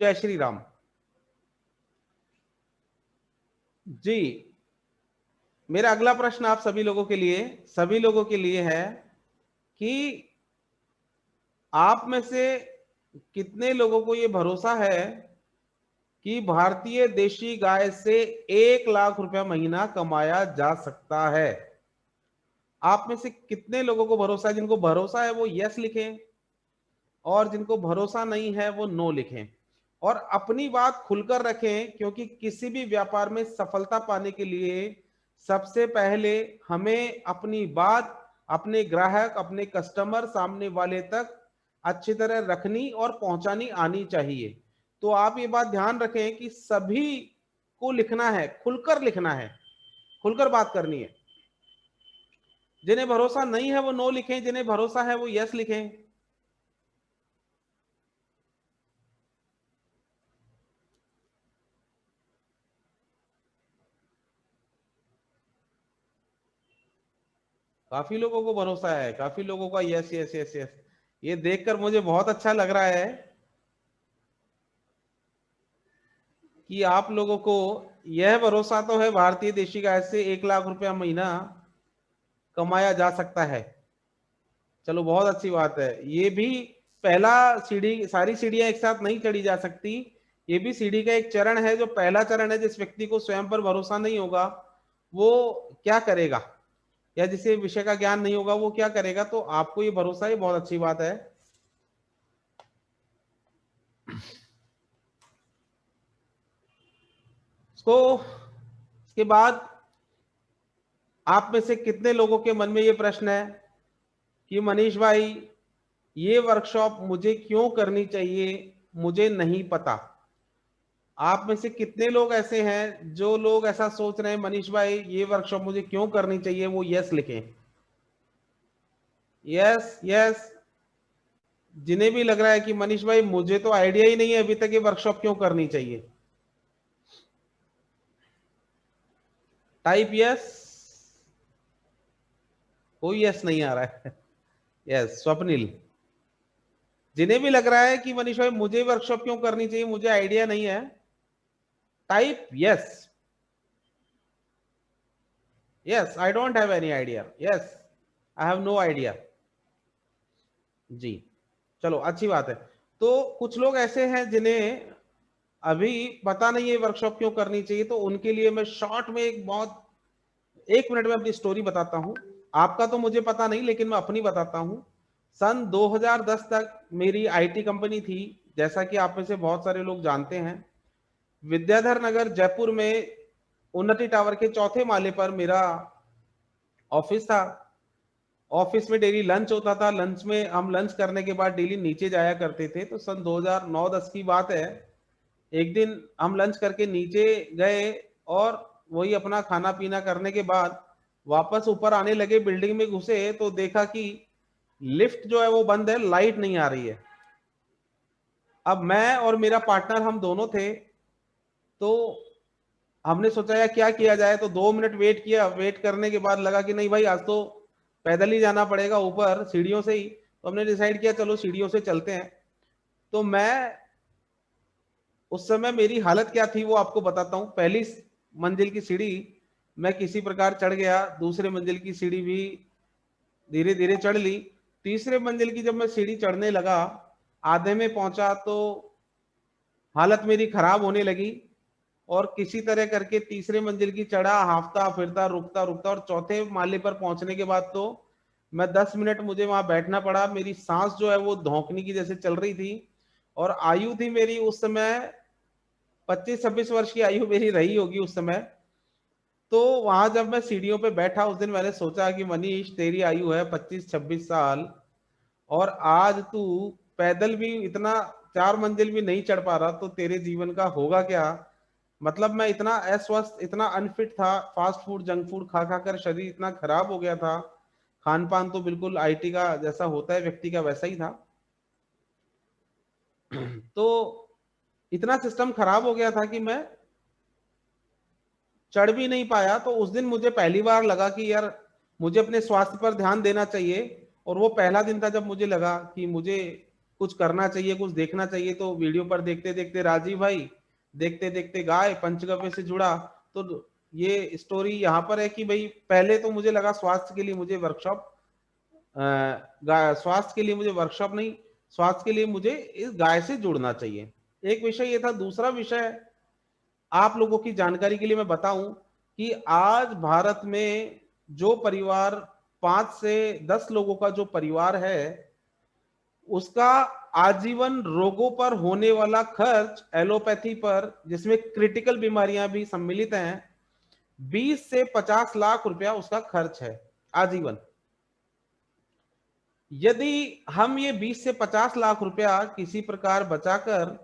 जय श्री राम जी। मेरा अगला प्रश्न आप सभी लोगों के लिए है कि आप में से कितने लोगों को ये भरोसा है कि भारतीय देशी गाय से 1 लाख रुपया महीना कमाया जा सकता है? आप में से कितने लोगों को भरोसा है? जिनको भरोसा है वो यस लिखें, और जिनको भरोसा नहीं है वो नो लिखें। और अपनी बात खुलकर रखें, क्योंकि किसी भी व्यापार में सफलता पाने के लिए सबसे पहले हमें अपनी बात अपने ग्राहक, अपने कस्टमर, सामने वाले तक अच्छी तरह रखनी और पहुंचानी आनी चाहिए। तो आप ये बात ध्यान रखें कि सभी को लिखना है, खुलकर लिखना है, खुलकर बात करनी है। जिन्हें भरोसा नहीं है वो नो लिखें, जिन्हें भरोसा है वो यस लिखें। काफी लोगों को भरोसा है, काफी लोगों का यस यस यस यस। ये देखकर मुझे बहुत अच्छा लग रहा है कि आप लोगों को यह भरोसा तो है भारतीय देशी गाय से 1 लाख रुपया महीना कमाया जा सकता है। चलो, बहुत अच्छी बात है। ये भी पहला सीढ़ी, सारी सीढ़ियां एक साथ नहीं चढ़ी जा सकती। ये भी सीढ़ी का एक चरण है, जो पहला चरण है। जिस व्यक्ति को स्वयं पर भरोसा नहीं होगा वो क्या करेगा, या जिसे विषय का ज्ञान नहीं होगा वो क्या करेगा। तो आपको ये भरोसा है, बहुत अच्छी बात है। तो इसके बाद आप में से कितने लोगों के मन में ये प्रश्न है कि मनीष भाई, ये वर्कशॉप मुझे क्यों करनी चाहिए, मुझे नहीं पता। आप में से कितने लोग ऐसे हैं जो लोग ऐसा सोच रहे हैं, मनीष भाई ये वर्कशॉप मुझे क्यों करनी चाहिए? वो यस लिखें। Yes yes. जिन्हें भी लग रहा है कि मनीष भाई मुझे तो आइडिया ही नहीं है अभी तक ये वर्कशॉप क्यों करनी चाहिए, टाइप यस। कोई यस नहीं आ रहा है। यस, स्वप्निल। जिन्हें भी लग रहा है कि मनीष भाई मुझे वर्कशॉप क्यों करनी चाहिए, मुझे आइडिया नहीं है, type yes. Yes, I don't have any idea. Yes, I have no idea. जी, चलो अच्छी बात है। तो कुछ लोग ऐसे हैं जिन्हें अभी पता नहीं है वर्कशॉप क्यों करनी चाहिए, तो उनके लिए मैं शॉर्ट में एक बहुत 1 मिनट में अपनी स्टोरी बताता हूं। आपका तो मुझे पता नहीं, लेकिन मैं अपनी बताता हूं। सन 2010 तक मेरी आईटी कंपनी थी, जैसा कि आप में से बहुत सारे लोग जानते हैं। विद्याधर नगर जयपुर में उन्नति टावर के चौथे माले पर मेरा ऑफिस था। ऑफिस में डेली लंच होता था। लंच में हम लंच करने के बाद डेली नीचे जाया करते थे। तो सन 2009-10 की बात है। एक दिन हम लंच करके नीचे गए, और वही अपना खाना पीना करने के बाद वापस ऊपर आने लगे, बिल्डिंग में घुसे तो देखा कि लिफ्ट जो है वो बंद है, लाइट नहीं आ रही है। अब मैं और मेरा पार्टनर हम दोनों थे। तो हमने सोचा यार क्या किया जाए, तो 2 मिनट वेट किया। वेट करने के बाद लगा कि नहीं भाई, आज तो पैदल ही जाना पड़ेगा ऊपर, सीढ़ियों से ही। तो हमने डिसाइड किया चलो सीढ़ियों से चलते हैं। तो मैं उस समय मेरी हालत क्या थी वो आपको बताता हूँ। पहली मंजिल की सीढ़ी मैं किसी प्रकार चढ़ गया, दूसरे मंजिल की सीढ़ी भी धीरे धीरे चढ़ ली। तीसरे मंजिल की जब मैं सीढ़ी चढ़ने लगा, आधे में पहुंचा तो हालत मेरी खराब होने लगी। और किसी तरह करके तीसरे मंजिल की चढ़ा, हाफता फिरता, रुकता रुकता, और चौथे माले पर पहुंचने के बाद तो मैं 10 मिनट मुझे वहां बैठना पड़ा। मेरी सांस जो है वो धौंकनी की जैसे चल रही थी। और आयु थी मेरी उस समय 25-26 वर्ष की आयु मेरी रही होगी उस समय। तो वहां जब मैं सीढ़ियों पे बैठा उस दिन, मैंने सोचा कि मनीष, तेरी आयु है 25-26 साल, और आज तू पैदल भी इतना 4 मंजिल भी नहीं चढ़ पा रहा, तो तेरे जीवन का होगा क्या? मतलब मैं इतना अस्वस्थ, इतना अनफिट था। फास्ट फूड, जंक फूड खा खा कर शरीर इतना खराब हो गया था। खान पान तो बिल्कुल आईटी का जैसा होता है व्यक्ति का, वैसा ही था। तो इतना सिस्टम खराब हो गया था कि मैं चढ़ भी नहीं पाया। तो उस दिन मुझे पहली बार लगा कि यार मुझे अपने स्वास्थ्य पर ध्यान देना चाहिए। और वो पहला दिन था जब मुझे लगा कि मुझे कुछ करना चाहिए, कुछ देखना चाहिए, तो वीडियो पर देखते देखते राजीव भाई देखते देखते गाय पंचगव्य से जुड़ा। तो ये स्टोरी यहाँ पर है कि भाई पहले तो मुझे लगा स्वास्थ्य के लिए मुझे वर्कशॉप, स्वास्थ्य के लिए मुझे वर्कशॉप नहीं, स्वास्थ्य के लिए मुझे इस गाय से जुड़ना चाहिए। एक विषय ये था। दूसरा विषय आप लोगों की जानकारी के लिए मैं बताऊं कि आज भारत में जो परिवार 5 से 10 लोगों का जो परिवार है, उसका आजीवन रोगों पर होने वाला खर्च एलोपैथी पर, जिसमें क्रिटिकल बीमारियां भी सम्मिलित हैं, 20 से 50 लाख रुपया उसका खर्च है आजीवन। यदि हम ये 20 से 50 लाख रुपया किसी प्रकार बचाकर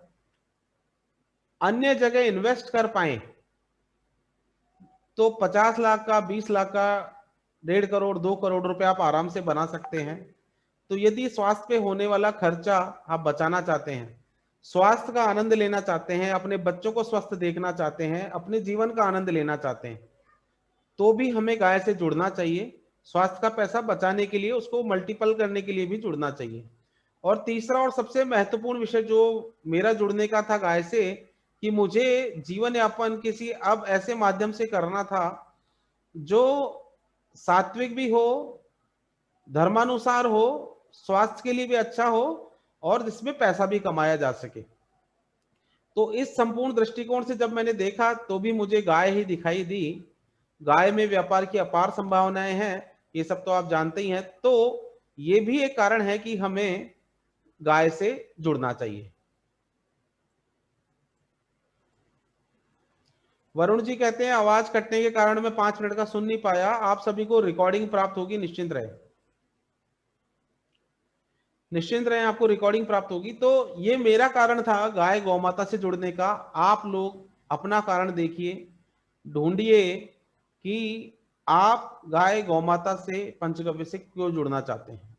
अन्य जगह इन्वेस्ट कर पाए तो 50 लाख का, 20 लाख का, 1.5 करोड़ 2 करोड़ रुपया आप आराम से बना सकते हैं। तो यदि स्वास्थ्य पे होने वाला खर्चा आप बचाना चाहते हैं, स्वास्थ्य का आनंद लेना चाहते हैं, अपने बच्चों को स्वस्थ देखना चाहते हैं, अपने जीवन का आनंद लेना चाहते हैं, तो भी हमें गाय से जुड़ना चाहिए। स्वास्थ्य का पैसा बचाने के लिए, उसको मल्टीपल करने के लिए भी जुड़ना चाहिए। और तीसरा और सबसे महत्वपूर्ण विषय जो मेरा जुड़ने का था गाय से, कि मुझे जीवन यापन किसी अब ऐसे माध्यम से करना था जो सात्विक भी हो, धर्मानुसार हो, स्वास्थ्य के लिए भी अच्छा हो, और जिसमें पैसा भी कमाया जा सके। तो इस संपूर्ण दृष्टिकोण से जब मैंने देखा तो भी मुझे गाय ही दिखाई दी। गाय में व्यापार की अपार संभावनाएं हैं, ये सब तो आप जानते ही हैं। तो ये भी एक कारण है कि हमें गाय से जुड़ना चाहिए। वरुण जी कहते हैं आवाज कटने के कारण मैं 5 मिनट का सुन नहीं पाया, आप सभी को रिकॉर्डिंग प्राप्त होगी, निश्चिंत रहे, निश्चिंत रहे, आपको रिकॉर्डिंग प्राप्त होगी। तो ये मेरा कारण था गाय गौ माता से जुड़ने का। आप लोग अपना कारण देखिए, ढूंढिए कि आप गाय गौ माता से, पंचगव्य से क्यों जुड़ना चाहते हैं।